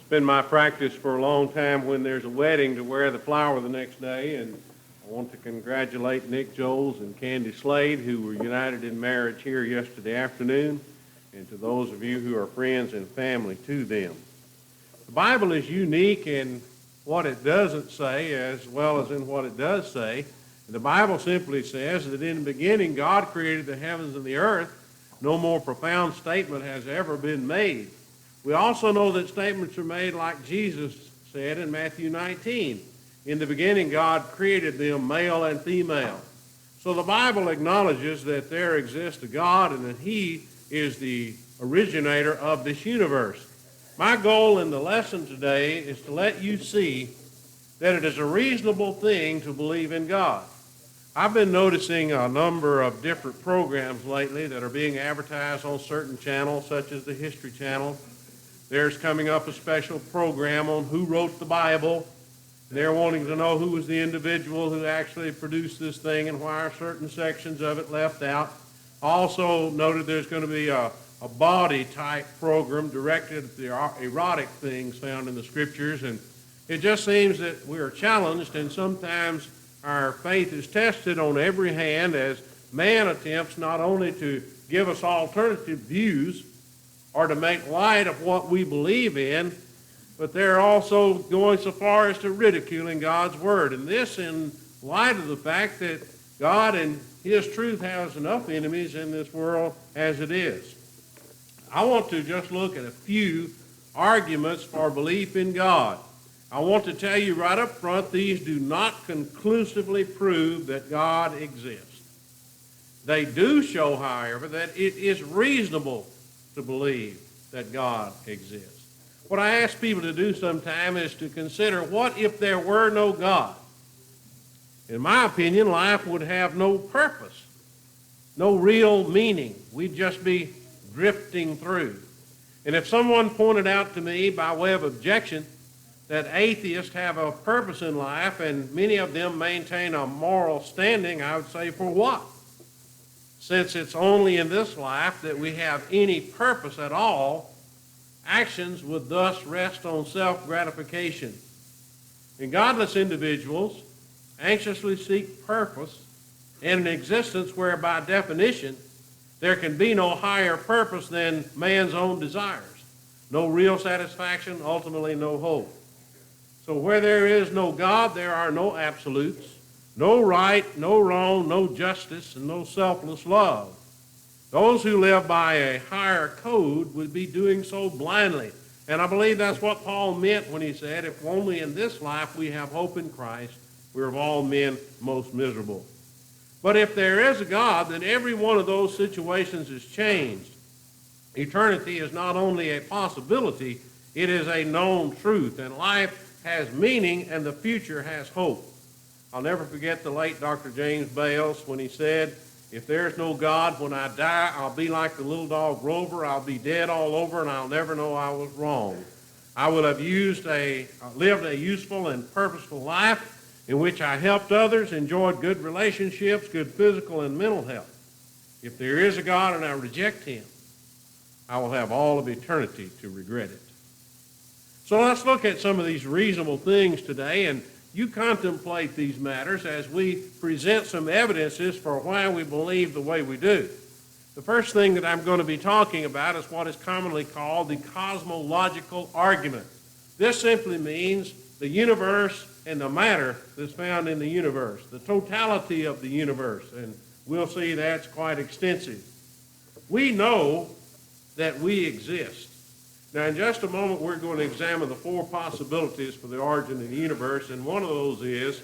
It's been my practice for a long time when there's a wedding to wear the flower the next day, and I want to congratulate Nick Joles and Candy Slade, who were united in marriage here yesterday afternoon, and to those of you who are friends and family to them. The Bible is unique in what it doesn't say as well as in what it does say. The Bible simply says that in the beginning God created the heavens and the earth. No more profound statement has ever been made. We also know that statements are made like Jesus said in Matthew 19. In the beginning, God created them male and female. So the Bible acknowledges that there exists a God and that He is the originator of this universe. My goal in the lesson today is to let you see that it is a reasonable thing to believe in God. I've been noticing a number of different programs lately that are being advertised on certain channels, such as the History Channel. There's coming up a special program on who wrote the Bible. They're wanting to know who was the individual who actually produced this thing and why are certain sections of it left out. Also noted there's going to be a body-type program directed at the erotic things found in the Scriptures. And it just seems that we are challenged, and sometimes our faith is tested on every hand as man attempts not only to give us alternative views or to make light of what we believe in, but they're also going so far as to ridiculing God's Word. And this in light of the fact that God and His truth has enough enemies in this world as it is. I want to just look at a few arguments for belief in God. I want to tell you right up front, these do not conclusively prove that God exists. They do show, however, that it is reasonable to believe that God exists. What I ask people to do sometime is to consider, what if there were no God? In my opinion, life would have no purpose, no real meaning. We'd just be drifting through. And if someone pointed out to me by way of objection that atheists have a purpose in life and many of them maintain a moral standing, I would say, for what? Since it's only in this life that we have any purpose at all, actions would thus rest on self-gratification. And godless individuals anxiously seek purpose and an existence where, by definition, there can be no higher purpose than man's own desires. No real satisfaction, ultimately no hope. So where there is no God, there are no absolutes, no right, no wrong, no justice, and no selfless love. Those who live by a higher code would be doing so blindly. And I believe that's what Paul meant when he said, if only in this life we have hope in Christ, we're of all men most miserable. But if there is a God, then every one of those situations is changed. Eternity is not only a possibility, it is a known truth, and life has meaning and the future has hope. I'll never forget the late Dr. James Bales when he said, if there's no God, when I die, I'll be like the little dog Rover. I'll be dead all over, and I'll never know I was wrong. I will have lived a useful and purposeful life in which I helped others, enjoyed good relationships, good physical and mental health. If there is a God and I reject Him, I will have all of eternity to regret it. So let's look at some of these reasonable things today, and you contemplate these matters as we present some evidences for why we believe the way we do. The first thing that I'm going to be talking about is what is commonly called the cosmological argument. This simply means the universe and the matter that's found in the universe, the totality of the universe, and we'll see that's quite extensive. We know that we exist. Now, in just a moment, we're going to examine the four possibilities for the origin of the universe, and one of those is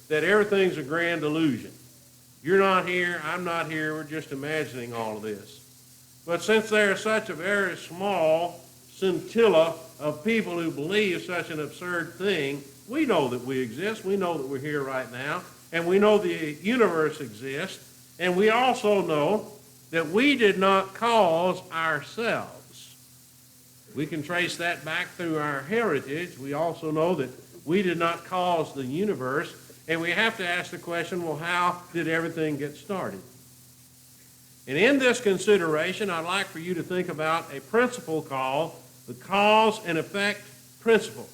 that everything's a grand illusion. You're not here, I'm not here, we're just imagining all of this. But since there is such a very small scintilla of people who believe such an absurd thing, we know that we exist, we know that we're here right now, and we know the universe exists, and we also know that we did not cause ourselves. We can trace that back through our heritage. We also know that we did not cause the universe, and we have to ask the question, well, how did everything get started? And in this consideration, I'd like for you to think about a principle called the cause and effect principle.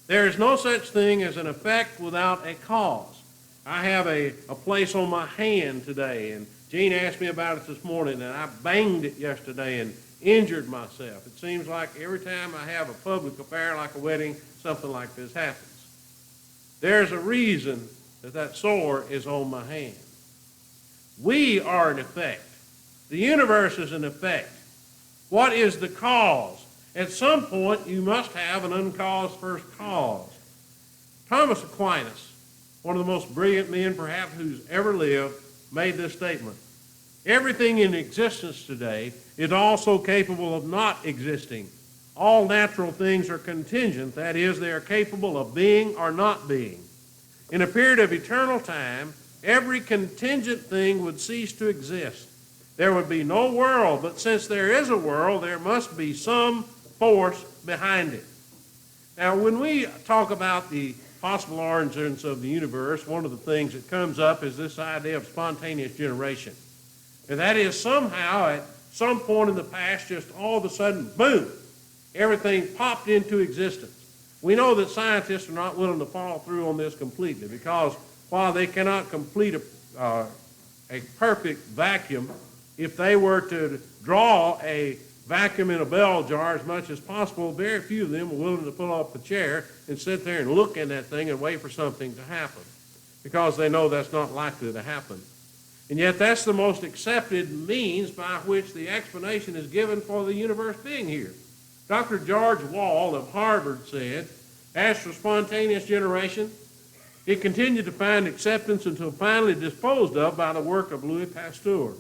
There is no such thing as an effect without a cause. I have a place on my hand today, and Gene asked me about it this morning, and I banged it yesterday and injured myself. It seems like every time I have a public affair like a wedding, something like this happens. There's a reason that sore is on my hand. We are an effect. The universe is an effect. What is the cause? At some point, you must have an uncaused first cause. Thomas Aquinas, one of the most brilliant men perhaps who's ever lived, made this statement. Everything in existence today is also capable of not existing. All natural things are contingent, that is, they are capable of being or not being. In a period of eternal time, every contingent thing would cease to exist. There would be no world, but since there is a world, there must be some force behind it. Now, when we talk about the possible origins of the universe, one of the things that comes up is this idea of spontaneous generation. And that is somehow at some point in the past, just all of a sudden, boom, everything popped into existence. We know that scientists are not willing to follow through on this completely because while they cannot complete a perfect vacuum, if they were to draw a vacuum in a bell jar as much as possible, very few of them are willing to pull up a chair and sit there and look in that thing and wait for something to happen because they know that's not likely to happen. And yet that's the most accepted means by which the explanation is given for the universe being here. Dr. George Wald of Harvard said, as for spontaneous generation, it continued to find acceptance until finally disposed of by the work of Louis Pasteur.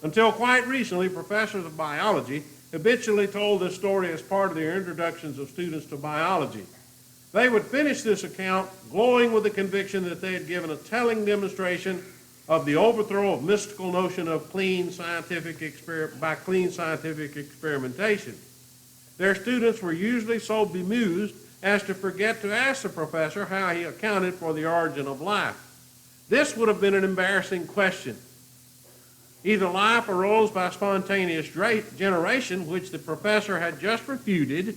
Until quite recently, professors of biology habitually told this story as part of their introductions of students to biology. They would finish this account glowing with the conviction that they had given a telling demonstration of the overthrow of mystical notion of clean scientific experimentation. Their students were usually so bemused as to forget to ask the professor how he accounted for the origin of life. This would have been an embarrassing question. Either life arose by spontaneous generation, which the professor had just refuted,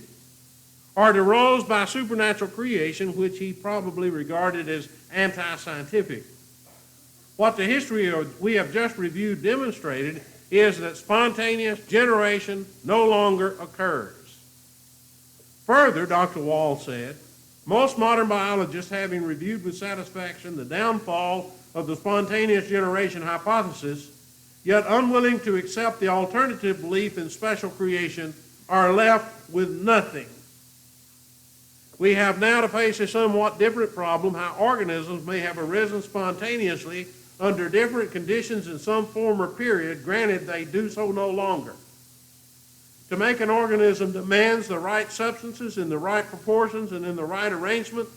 or it arose by supernatural creation, which he probably regarded as anti-scientific. What the history we have just reviewed demonstrated is that spontaneous generation no longer occurs. Further, Dr. Wald said, most modern biologists, having reviewed with satisfaction the downfall of the spontaneous generation hypothesis, yet unwilling to accept the alternative belief in special creation, are left with nothing. We have now to face a somewhat different problem, how organisms may have arisen spontaneously under different conditions in some former period, granted they do so no longer. To make an organism demands the right substances in the right proportions and in the right arrangement.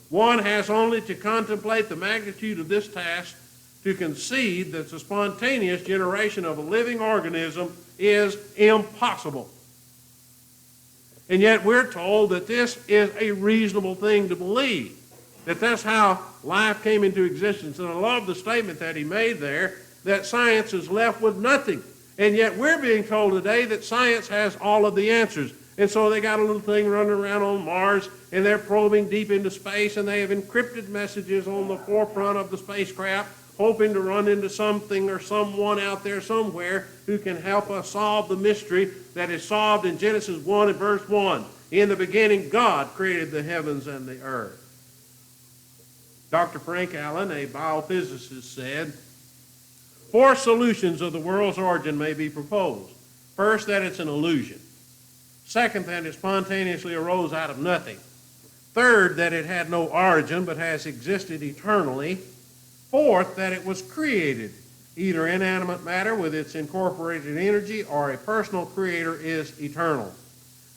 One has only to contemplate the magnitude of this task to concede that the spontaneous generation of a living organism is impossible. And yet we're told that this is a reasonable thing to believe, that that's how life came into existence. And I love the statement that he made there, that science is left with nothing. And yet we're being told today that science has all of the answers. And so they got a little thing running around on Mars, and they're probing deep into space, and they have encrypted messages on the forefront of the spacecraft, hoping to run into something or someone out there somewhere who can help us solve the mystery that is solved in Genesis 1 and verse 1. In the beginning, God created the heavens and the earth. Dr. Frank Allen, a biophysicist, said, 4 solutions of the world's origin may be proposed. First, that it's an illusion. Second, that it spontaneously arose out of nothing. Third, that it had no origin but has existed eternally. Fourth, that it was created. Either inanimate matter with its incorporated energy or a personal creator is eternal.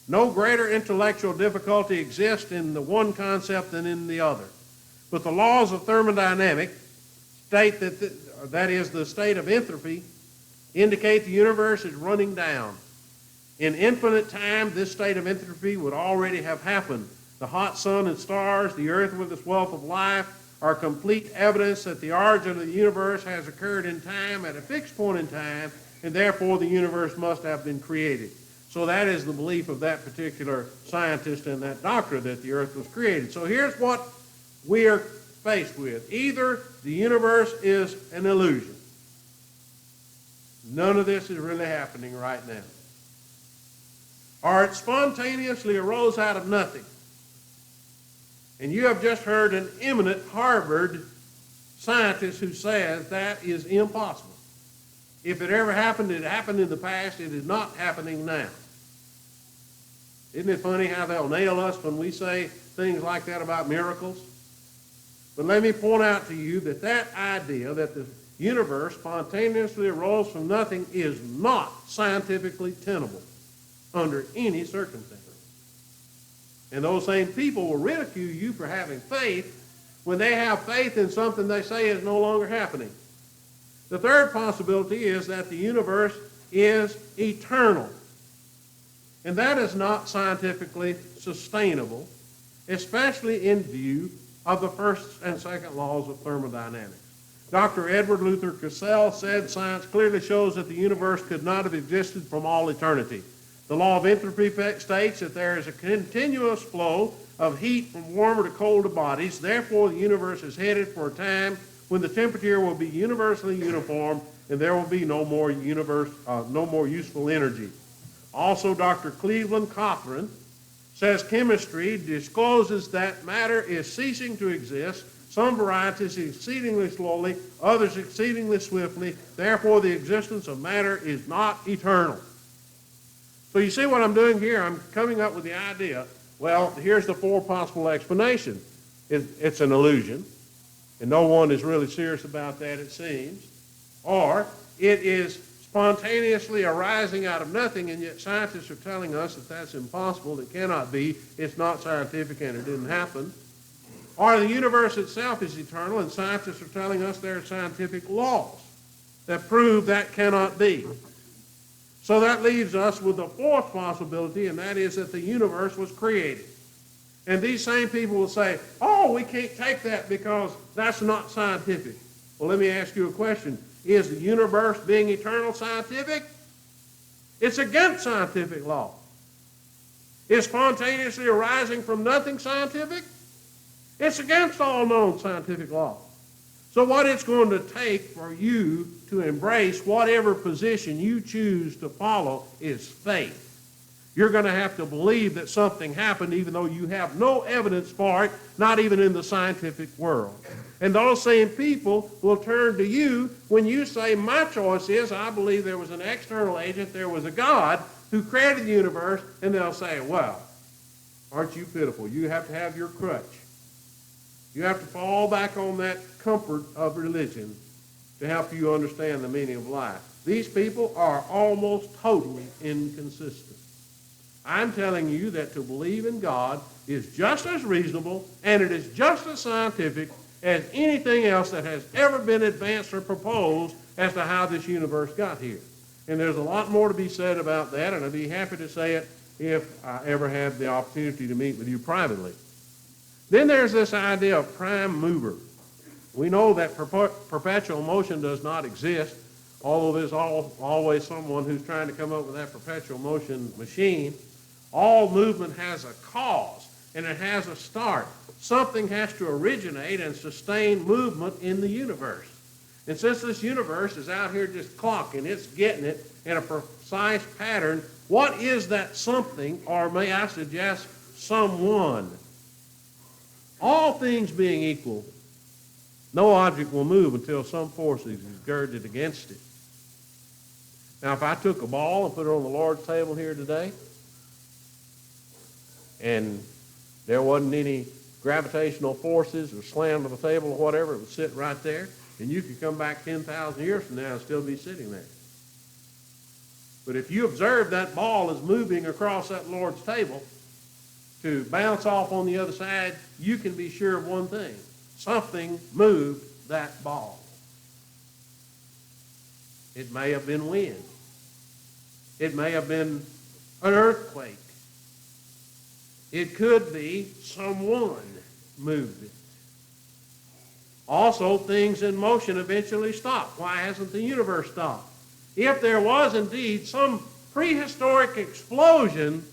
No greater intellectual difficulty exists in the one concept than in the other. But the laws of thermodynamics state that is the state of entropy, indicate the universe is running down. In infinite time, this state of entropy would already have happened. The hot sun and stars, the earth with its wealth of life, are complete evidence that the origin of the universe has occurred in time at a fixed point in time, and therefore the universe must have been created. So that is the belief of that particular scientist and that doctor, that the earth was created. So here's what we are faced with. Either the universe is an illusion. None of this is really happening right now. Or it spontaneously arose out of nothing. And you have just heard an eminent Harvard scientist who says that is impossible. If it ever happened, it happened in the past. It is not happening now. Isn't it funny how they'll nail us when we say things like that about miracles? But let me point out to you that that idea that the universe spontaneously arose from nothing is not scientifically tenable under any circumstance. And those same people will ridicule you for having faith when they have faith in something they say is no longer happening. The third possibility is that the universe is eternal. And that is not scientifically sustainable, especially in view of the first and second laws of thermodynamics. Dr. Edward Luther Cassell said science clearly shows that the universe could not have existed from all eternity. The law of entropy states that there is a continuous flow of heat from warmer to colder bodies. Therefore, the universe is headed for a time when the temperature will be universally uniform and there will be no more useful energy. Also, Dr. Cleveland Cothran says chemistry discloses that matter is ceasing to exist. Some varieties exceedingly slowly, others exceedingly swiftly. Therefore, the existence of matter is not eternal. So you see what I'm doing here? I'm coming up with the idea, well, here's the four possible explanations. It's an illusion, and no one is really serious about that, it seems. Or it is spontaneously arising out of nothing, and yet scientists are telling us that that's impossible, it cannot be, it's not scientific, and it didn't happen. Or the universe itself is eternal, and scientists are telling us there are scientific laws that prove that cannot be. So that leaves us with the fourth possibility, and that is that the universe was created. And these same people will say, oh, we can't take that because that's not scientific. Well, let me ask you a question. Is the universe being eternal scientific? It's against scientific law. Is spontaneously arising from nothing scientific? It's against all known scientific law. So what it's going to take for you to embrace whatever position you choose to follow is faith. You're going to have to believe that something happened even though you have no evidence for it, not even in the scientific world. And those same people will turn to you when you say, my choice is I believe there was an external agent, there was a God who created the universe, and they'll say, well, aren't you pitiful? You have to have your crutch. You have to fall back on that comfort of religion to help you understand the meaning of life. These people are almost totally inconsistent. I'm telling you that to believe in God is just as reasonable and it is just as scientific as anything else that has ever been advanced or proposed as to how this universe got here. And there's a lot more to be said about that, and I'd be happy to say it if I ever have the opportunity to meet with you privately. Then there's this idea of prime mover. We know that perpetual motion does not exist, although there's always someone who's trying to come up with that perpetual motion machine. All movement has a cause, and it has a start. Something has to originate and sustain movement in the universe. And since this universe is out here just clocking, it's getting it in a precise pattern, what is that something, or may I suggest someone? All things being equal, no object will move until some force is exerted against it. Now, if I took a ball and put it on the Lord's table here today, and there wasn't any gravitational forces or slam to the table or whatever, it would sit right there, and you could come back 10,000 years from now and still be sitting there. But if you observe that ball is moving across that Lord's table to bounce off on the other side, you can be sure of one thing. Something moved that ball. It may have been wind. It may have been an earthquake. It could be someone moved it. Also, things in motion eventually stop. Why hasn't the universe stopped? If there was indeed some prehistoric explosion,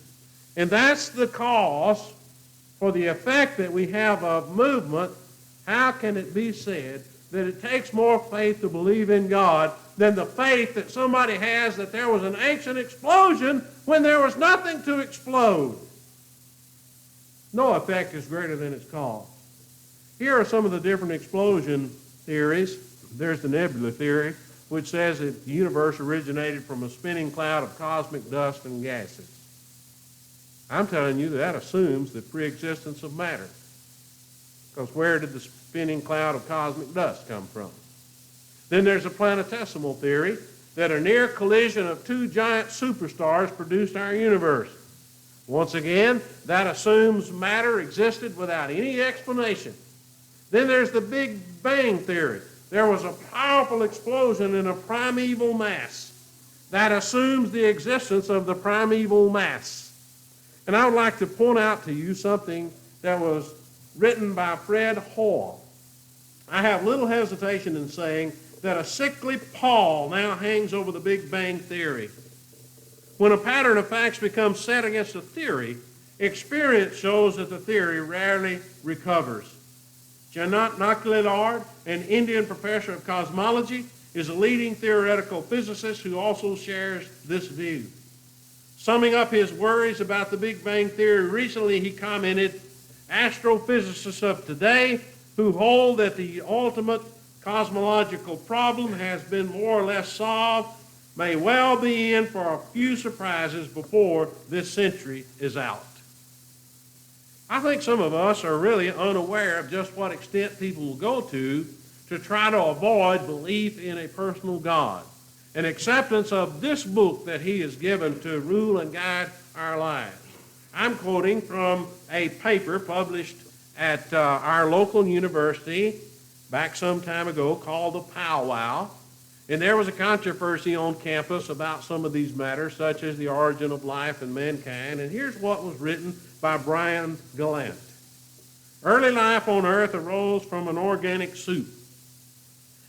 and that's the cause for the effect that we have of movement, how can it be said that it takes more faith to believe in God than the faith that somebody has that there was an ancient explosion when there was nothing to explode? No effect is greater than its cause. Here are some of the different explosion theories. There's the nebula theory, which says that the universe originated from a spinning cloud of cosmic dust and gases. I'm telling you that assumes the preexistence of matter. Because where did the spinning cloud of cosmic dust come from? Then there's a planetesimal theory that a near collision of two giant superstars produced our universe. Once again, that assumes matter existed without any explanation. Then there's the Big Bang theory. There was a powerful explosion in a primeval mass. That assumes the existence of the primeval mass. And I would like to point out to you something that was written by Fred Hoyle. I have little hesitation in saying that a sickly pall now hangs over the Big Bang theory. When a pattern of facts becomes set against a theory, experience shows that the theory rarely recovers. Janat Naklilard, an Indian professor of cosmology, is a leading theoretical physicist who also shares this view. Summing up his worries about the Big Bang theory recently, he commented, "Astrophysicists of today who hold that the ultimate cosmological problem has been more or less solved may well be in for a few surprises before this century is out." I think some of us are really unaware of just what extent people will go to try to avoid belief in a personal God, an acceptance of this book that he has given to rule and guide our lives. I'm quoting from a paper published at our local university back some time ago called the Powwow. And there was a controversy on campus about some of these matters, such as the origin of life and mankind. And here's what was written by Brian Gallant. Early life on Earth arose from an organic soup.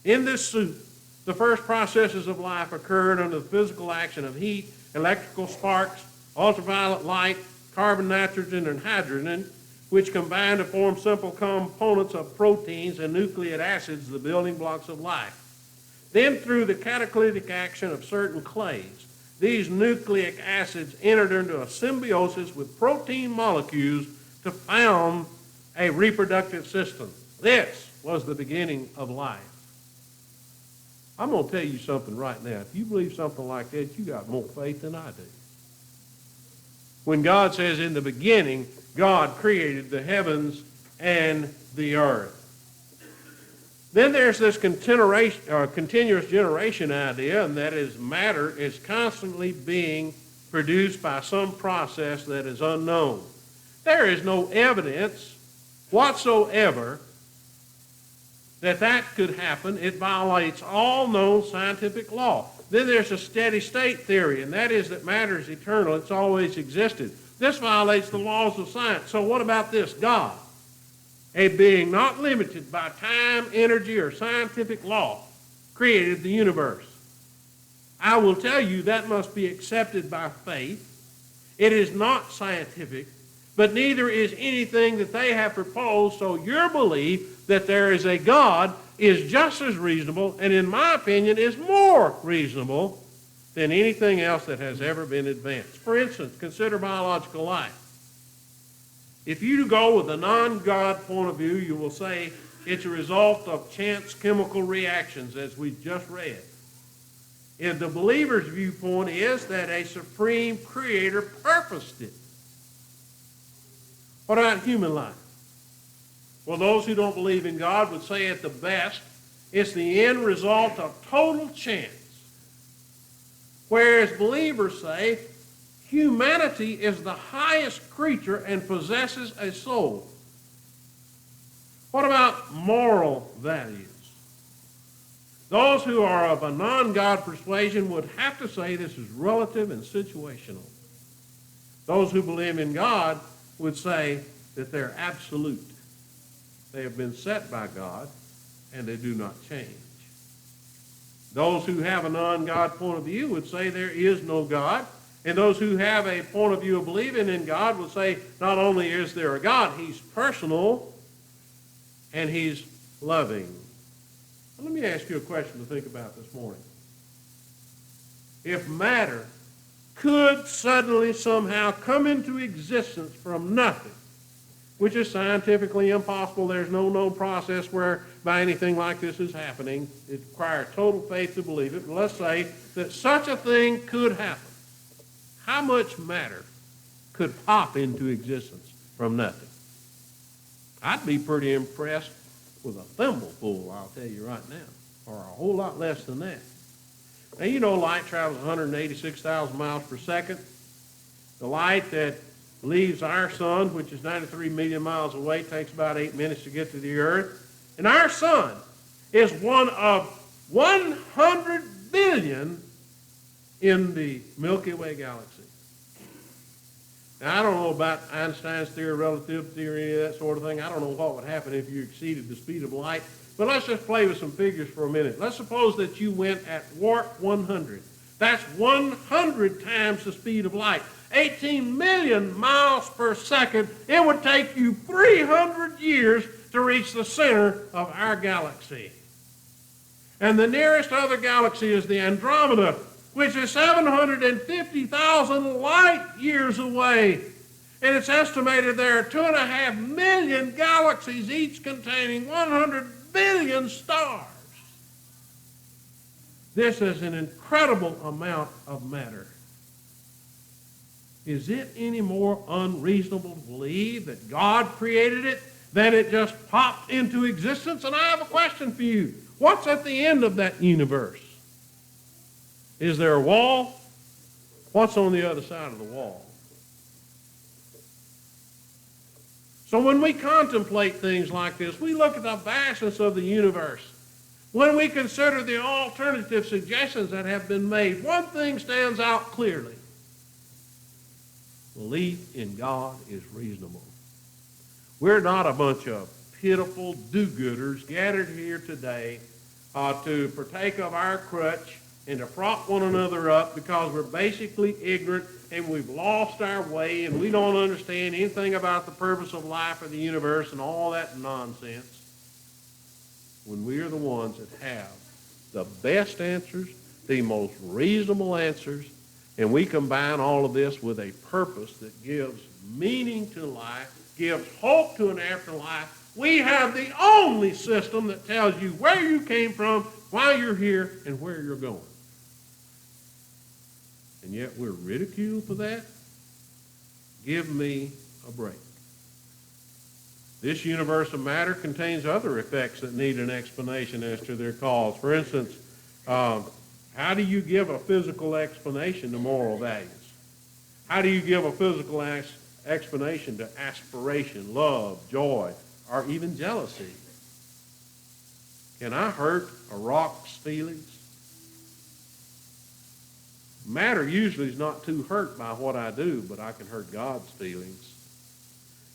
In this soup, the first processes of life occurred under the physical action of heat, electrical sparks, ultraviolet light, carbon, nitrogen, and hydrogen, which combine to form simple components of proteins and nucleic acids, the building blocks of life. Then through the catalytic action of certain clays, these nucleic acids entered into a symbiosis with protein molecules to found a reproductive system. This was the beginning of life. I'm going to tell you something right now. If you believe something like that, you got more faith than I do. When God says in the beginning, God created the heavens and the earth. Then there's this continuous generation idea, and that is matter is constantly being produced by some process that is unknown. There is no evidence whatsoever that could happen. It violates all known scientific law. Then there's a steady state theory, and that is that matter is eternal. It's always existed. This violates the laws of science. So what about this? God, a being not limited by time, energy, or scientific law, created the universe. I will tell you that must be accepted by faith. It is not scientific, but neither is anything that they have proposed, so your belief that there is a God is just as reasonable, and in my opinion is more reasonable than anything else that has ever been advanced. For instance, consider biological life. If you go with a non-God point of view, you will say it's a result of chance chemical reactions, as we just read. And the believer's viewpoint is that a supreme creator purposed it. What about human life? Well, those who don't believe in God would say at the best, it's the end result of total chance. Whereas believers say, humanity is the highest creature and possesses a soul. What about moral values? Those who are of a non-God persuasion would have to say this is relative and situational. Those who believe in God would say that they're absolute. They have been set by God, and they do not change. Those who have a non-God point of view would say there is no God, And those who have a point of view of believing in God will say, not only is there a God, he's personal and he's loving. Well, let me ask you a question to think about this morning. If matter could suddenly somehow come into existence from nothing, which is scientifically impossible, there's no known process whereby anything like this is happening. It requires total faith to believe it. But let's say that such a thing could happen. How much matter could pop into existence from nothing? I'd be pretty impressed with a thimbleful, I'll tell you right now, or a whole lot less than that. Now, you know light travels 186,000 miles per second. The light that leaves our sun, which is 93 million miles away, takes about 8 minutes to get to the earth. And our sun is one of 100 billion in the Milky Way galaxy. Now, I don't know about Einstein's theory, relativity theory, that sort of thing. I don't know what would happen if you exceeded the speed of light. But let's just play with some figures for a minute. Let's suppose that you went at warp 100. That's 100 times the speed of light. 18 million miles per second. It would take you 300 years to reach the center of our galaxy. And the nearest other galaxy is the Andromeda, which is 750,000 light years away. And it's estimated there are 2.5 million galaxies, each containing 100 billion stars. This is an incredible amount of matter. Is it any more unreasonable to believe that God created it than it just popped into existence? And I have a question for you. What's at the end of that universe? Is there a wall? What's on the other side of the wall? So when we contemplate things like this, we look at the vastness of the universe. When we consider the alternative suggestions that have been made, one thing stands out clearly. Belief in God is reasonable. We're not a bunch of pitiful do-gooders gathered here today to partake of our crutch and to prop one another up because we're basically ignorant and we've lost our way and we don't understand anything about the purpose of life or the universe and all that nonsense. When we are the ones that have the best answers, the most reasonable answers, and we combine all of this with a purpose that gives meaning to life, gives hope to an afterlife, we have the only system that tells you where you came from, why you're here, and where you're going. And yet we're ridiculed for that? Give me a break. This universe of matter contains other effects that need an explanation as to their cause. For instance, how do you give a physical explanation to moral values? How do you give a physical explanation to aspiration, love, joy, or even jealousy? Can I hurt a rock's feelings? Matter usually is not too hurt by what I do, but I can hurt God's feelings.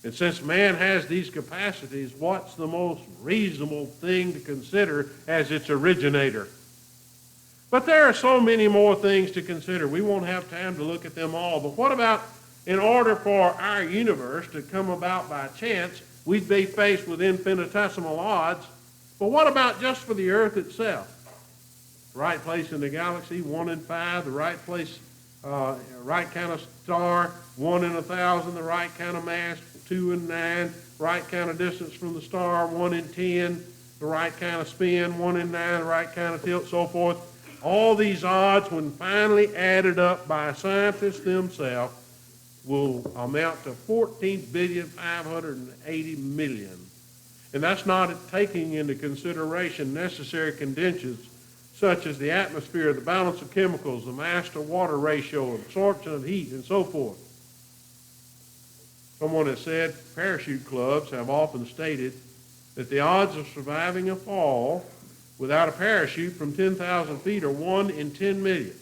And since man has these capacities, what's the most reasonable thing to consider as its originator? But there are so many more things to consider. We won't have time to look at them all. But what about in order for our universe to come about by chance, we'd be faced with infinitesimal odds. But what about just for the earth itself? Right place in the galaxy, 1 in 5, the right place, right kind of star, 1 in 1,000, the right kind of mass, 2 in 9, right kind of distance from the star, 1 in 10, the right kind of spin, 1 in 9, the right kind of tilt, so forth. All these odds, when finally added up by scientists themselves, will amount to 14,580,000,000. And that's not taking into consideration necessary conditions such as the atmosphere, the balance of chemicals, the mass-to-water ratio, absorption of heat, and so forth. Someone has said parachute clubs have often stated that the odds of surviving a fall without a parachute from 10,000 feet are 1 in 10 million.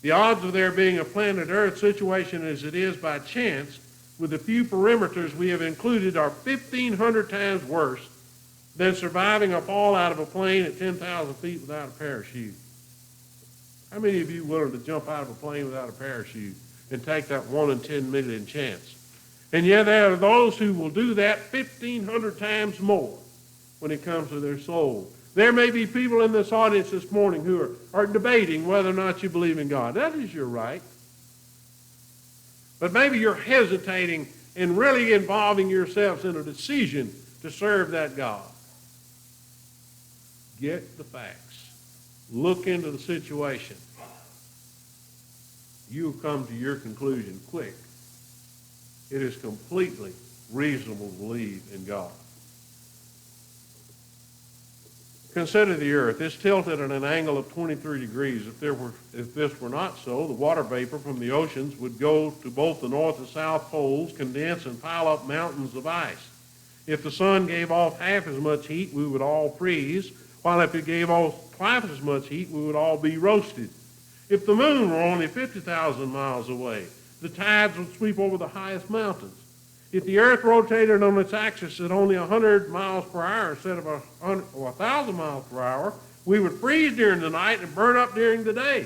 The odds of there being a planet Earth situation as it is by chance with the few perimeters we have included are 1,500 times worse than surviving a fall out of a plane at 10,000 feet without a parachute. How many of you are willing to jump out of a plane without a parachute and take that 1 in 10 million chance? And yet there are those who will do that 1,500 times more when it comes to their soul. There may be people in this audience this morning who are debating whether or not you believe in God. That is your right. But maybe you're hesitating and really involving yourselves in a decision to serve that God. Get the facts. Look into the situation. You'll come to your conclusion quick. It is completely reasonable to believe in God. Consider the earth. It's tilted at an angle of 23 degrees. If this were not so, the water vapor from the oceans would go to both the north and south poles, condense and pile up mountains of ice. If the sun gave off half as much heat, we would all freeze, while if it gave off twice as much heat, we would all be roasted. If the moon were only 50,000 miles away, the tides would sweep over the highest mountains. If the earth rotated on its axis at only 100 miles per hour instead of 1,000 miles per hour, we would freeze during the night and burn up during the day.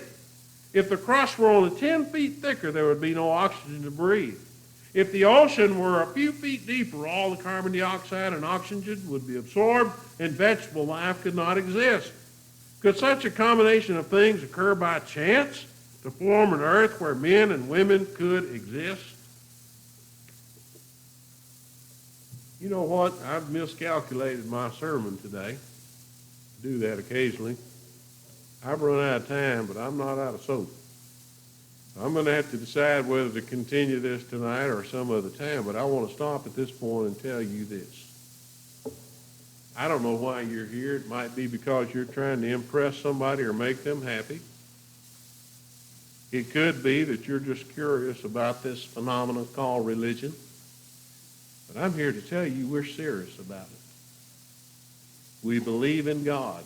If the crust were only 10 feet thicker, there would be no oxygen to breathe. If the ocean were a few feet deeper, all the carbon dioxide and oxygen would be absorbed and vegetable life could not exist. Could such a combination of things occur by chance to form an earth where men and women could exist? You know what? I've miscalculated my sermon today. I do that occasionally. I've run out of time, but I'm not out of soap. I'm going to have to decide whether to continue this tonight or some other time, but I want to stop at this point and tell you this. I don't know why you're here. It might be because you're trying to impress somebody or make them happy. It could be that you're just curious about this phenomenon called religion. But I'm here to tell you we're serious about it. We believe in God.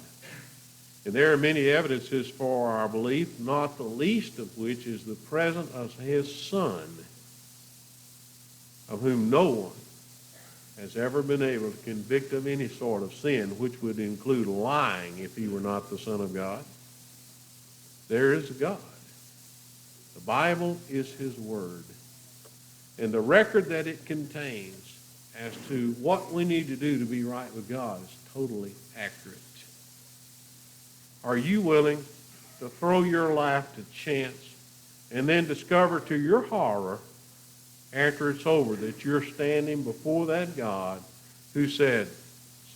And there are many evidences for our belief, not the least of which is the presence of his Son, of whom no one has ever been able to convict of any sort of sin, which would include lying if he were not the Son of God. There is a God. The Bible is his word. And the record that it contains as to what we need to do to be right with God is totally accurate. Are you willing to throw your life to chance and then discover to your horror after it's over that you're standing before that God who said,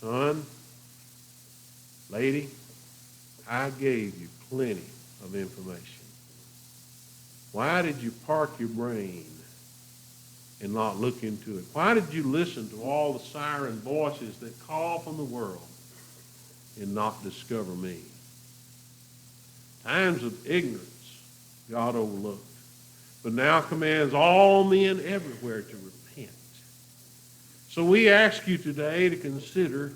son, lady, I gave you plenty of information. Why did you park your brain and not look into it? Why did you listen to all the siren voices that call from the world and not discover me? Times of ignorance God overlooked, but now commands all men everywhere to repent. So we ask you today to consider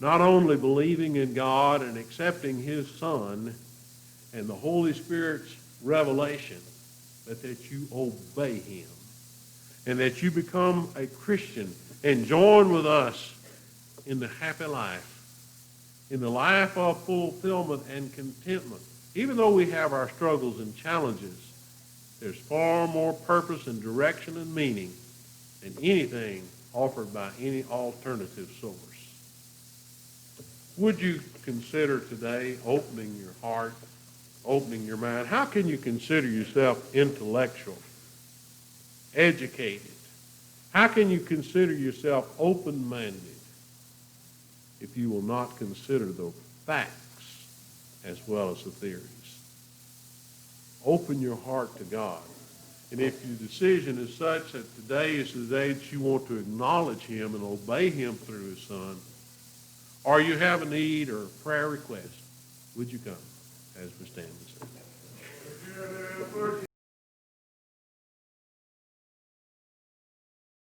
not only believing in God and accepting his Son and the Holy Spirit's revelation, but that you obey him and that you become a Christian and join with us in the happy life, in the life of fulfillment and contentment. Even though we have our struggles and challenges, there's far more purpose and direction and meaning than anything offered by any alternative source. Would you consider today opening your heart, opening your mind? How can you consider yourself intellectual, educated? How can you consider yourself open-minded if you will not consider the facts as well as the theories? Open your heart to God. And if your decision is such that today is the day that you want to acknowledge him and obey him through his Son, or you have a need or a prayer request, would you come as we stand and sing?